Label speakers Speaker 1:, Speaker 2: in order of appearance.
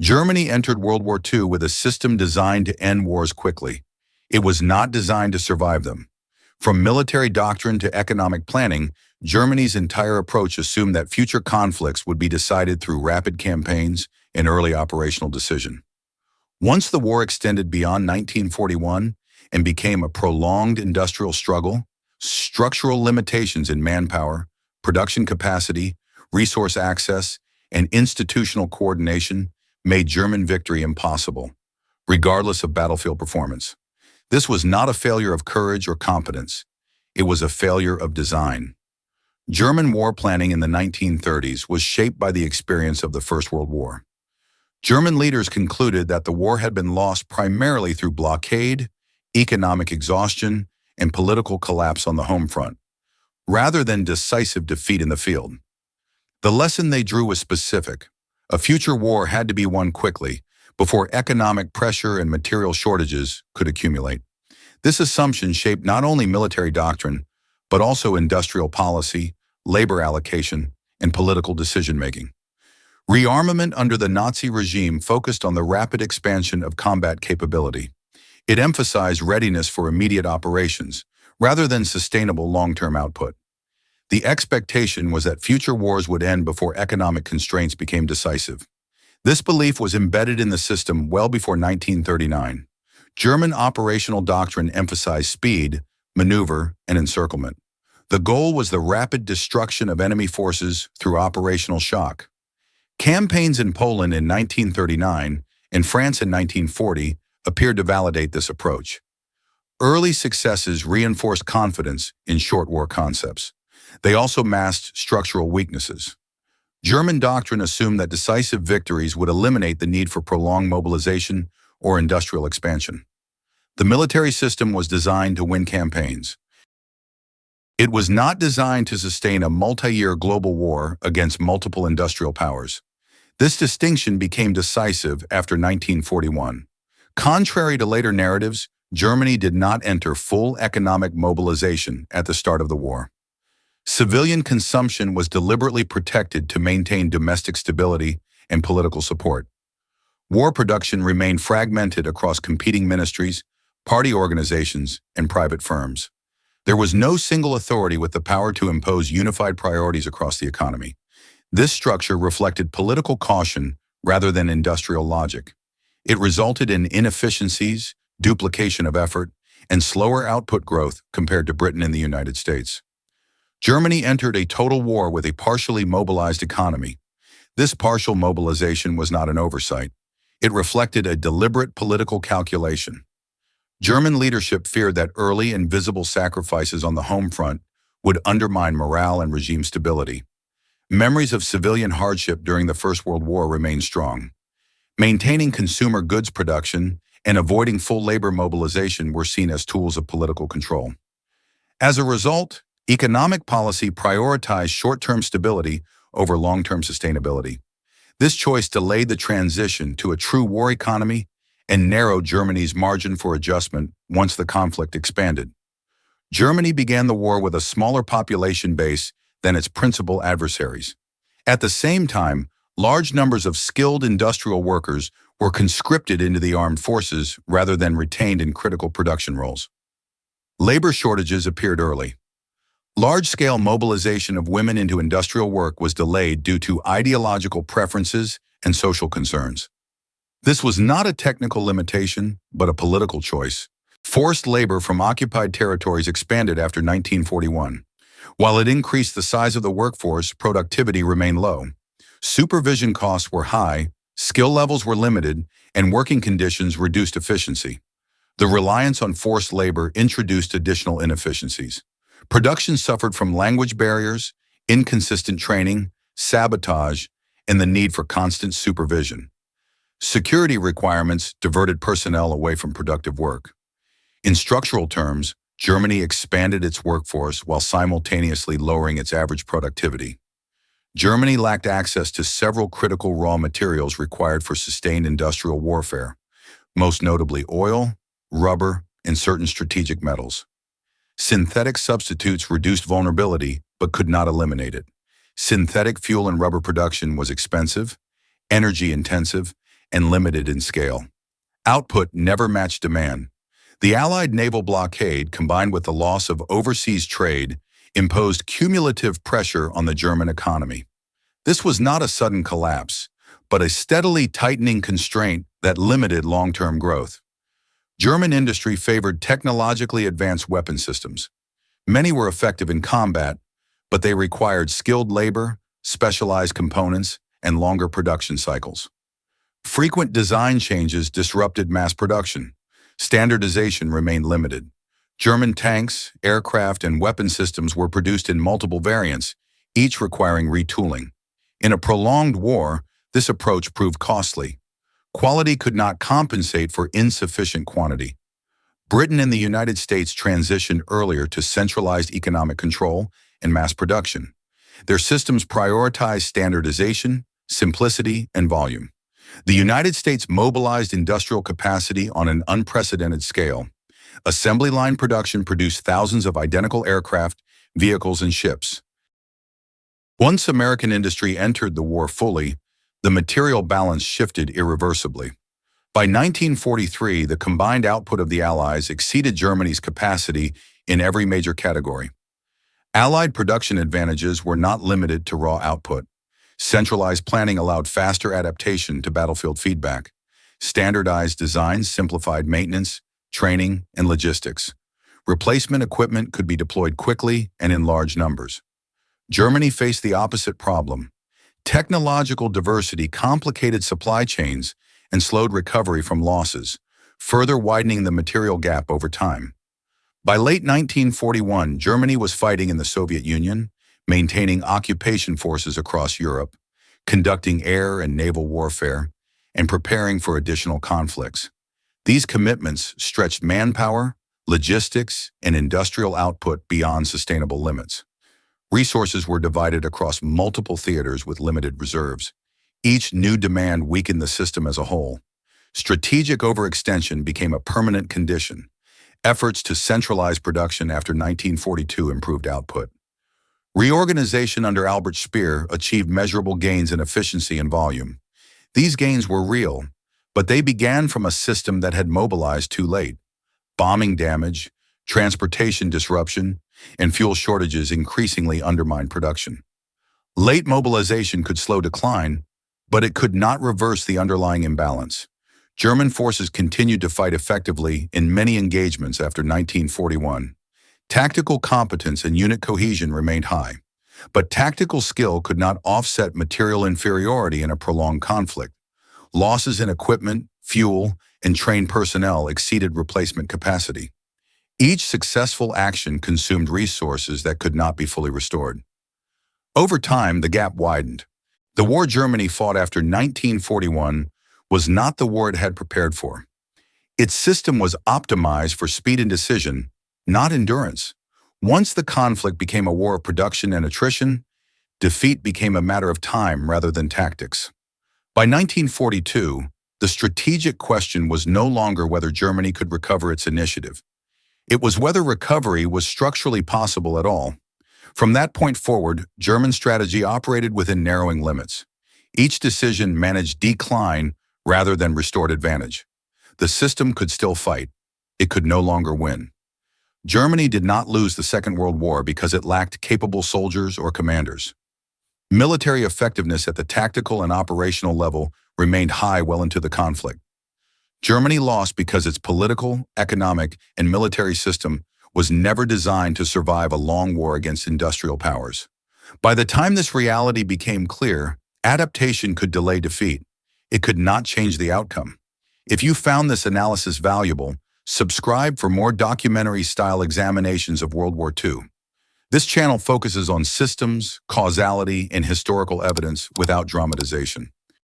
Speaker 1: Germany entered World War II with a system designed to end wars quickly. It was not designed to survive them. From military doctrine to economic planning, Germany's entire approach assumed that future conflicts would be decided through rapid campaigns and early operational decision. Once the war extended beyond 1941 and became a prolonged industrial struggle, structural limitations in manpower, production capacity, resource access, and institutional coordination made German victory impossible, regardless of battlefield performance. This was not a failure of courage or competence. It was a failure of design. German war planning in the 1930s was shaped by the experience of the First World War. German leaders concluded that the war had been lost primarily through blockade, economic exhaustion, and political collapse on the home front, rather than decisive defeat in the field. The lesson they drew was specific. A future war had to be won quickly, before economic pressure and material shortages could accumulate. This assumption shaped not only military doctrine, but also industrial policy, labor allocation, and political decision-making. Rearmament under the Nazi regime focused on the rapid expansion of combat capability. It emphasized readiness for immediate operations, rather than sustainable long-term output. The expectation was that future wars would end before economic constraints became decisive. This belief was embedded in the system well before 1939. German operational doctrine emphasized speed, maneuver, and encirclement. The goal was the rapid destruction of enemy forces through operational shock. Campaigns in Poland in 1939 and France in 1940 appeared to validate this approach. Early successes reinforced confidence in short war concepts. They also masked structural weaknesses. German doctrine assumed that decisive victories would eliminate the need for prolonged mobilization or industrial expansion. The military system was designed to win campaigns. It was not designed to sustain a multi-year global war against multiple industrial powers. This distinction became decisive after 1941. Contrary to later narratives, Germany did not enter full economic mobilization at the start of the war. Civilian consumption was deliberately protected to maintain domestic stability and political support. War production remained fragmented across competing ministries, party organizations, and private firms. There was no single authority with the power to impose unified priorities across the economy. This structure reflected political caution rather than industrial logic. It resulted in inefficiencies, duplication of effort, and slower output growth compared to Britain and the United States. Germany entered a total war with a partially mobilized economy. This partial mobilization was not an oversight. It reflected a deliberate political calculation. German leadership feared that early and visible sacrifices on the home front would undermine morale and regime stability. Memories of civilian hardship during the First World War remain strong. Maintaining consumer goods production and avoiding full labor mobilization were seen as tools of political control. As a result, economic policy prioritized short-term stability over long-term sustainability. This choice delayed the transition to a true war economy and narrowed Germany's margin for adjustment once the conflict expanded. Germany began the war with a smaller population base than its principal adversaries. At the same time, large numbers of skilled industrial workers were conscripted into the armed forces rather than retained in critical production roles. Labor shortages appeared early. Large-scale mobilization of women into industrial work was delayed due to ideological preferences and social concerns. This was not a technical limitation, but a political choice. Forced labor from occupied territories expanded after 1941. While it increased the size of the workforce, productivity remained low. Supervision costs were high, skill levels were limited, and working conditions reduced efficiency. The reliance on forced labor introduced additional inefficiencies. Production suffered from language barriers, inconsistent training, sabotage, and the need for constant supervision. Security requirements diverted personnel away from productive work. In structural terms, Germany expanded its workforce while simultaneously lowering its average productivity. Germany lacked access to several critical raw materials required for sustained industrial warfare, most notably oil, rubber, and certain strategic metals. Synthetic substitutes reduced vulnerability but could not eliminate it. Synthetic fuel and rubber production was expensive, energy-intensive, and limited in scale. Output never matched demand. The Allied naval blockade, combined with the loss of overseas trade, imposed cumulative pressure on the German economy. This was not a sudden collapse, but a steadily tightening constraint that limited long-term growth. German industry favored technologically advanced weapon systems. Many were effective in combat, but they required skilled labor, specialized components, and longer production cycles. Frequent design changes disrupted mass production. Standardization remained limited. German tanks, aircraft, and weapon systems were produced in multiple variants, each requiring retooling. In a prolonged war, this approach proved costly. Quality could not compensate for insufficient quantity. Britain and the United States transitioned earlier to centralized economic control and mass production. Their systems prioritized standardization, simplicity, and volume. The United States mobilized industrial capacity on an unprecedented scale. Assembly line production produced thousands of identical aircraft, vehicles, and ships. Once American industry entered the war fully, the material balance shifted irreversibly. By 1943, the combined output of the Allies exceeded Germany's capacity in every major category. Allied production advantages were not limited to raw output. Centralized planning allowed faster adaptation to battlefield feedback. Standardized designs simplified maintenance, training, and logistics. Replacement equipment could be deployed quickly and in large numbers. Germany faced the opposite problem. Technological diversity complicated supply chains and slowed recovery from losses, further widening the material gap over time. By late 1941, Germany was fighting in the Soviet Union, maintaining occupation forces across Europe, conducting air and naval warfare, and preparing for additional conflicts. These commitments stretched manpower, logistics, and industrial output beyond sustainable limits. Resources were divided across multiple theaters with limited reserves. Each new demand weakened the system as a whole. Strategic overextension became a permanent condition. Efforts to centralize production after 1942 improved output. Reorganization under Albert Speer achieved measurable gains in efficiency and volume. These gains were real, but they began from a system that had mobilized too late. Bombing damage, transportation disruption, and fuel shortages increasingly undermined production. Late mobilization could slow decline, but it could not reverse the underlying imbalance. German forces continued to fight effectively in many engagements after 1941. Tactical competence and unit cohesion remained high, but tactical skill could not offset material inferiority in a prolonged conflict. Losses in equipment, fuel, and trained personnel exceeded replacement capacity. Each successful action consumed resources that could not be fully restored. Over time, the gap widened. The war Germany fought after 1941 was not the war it had prepared for. Its system was optimized for speed and decision, not endurance. Once the conflict became a war of production and attrition, defeat became a matter of time rather than tactics. By 1942, the strategic question was no longer whether Germany could recover its initiative. It was whether recovery was structurally possible at all. From that point forward, German strategy operated within narrowing limits. Each decision managed decline rather than restored advantage. The system could still fight. It could no longer win. Germany did not lose the Second World War because it lacked capable soldiers or commanders. Military effectiveness at the tactical and operational level remained high well into the conflict. Germany lost because its political, economic, and military system was never designed to survive a long war against industrial powers. By the time this reality became clear, adaptation could delay defeat. It could not change the outcome. If you found this analysis valuable, subscribe for more documentary-style examinations of World War II. This channel focuses on systems, causality, and historical evidence without dramatization.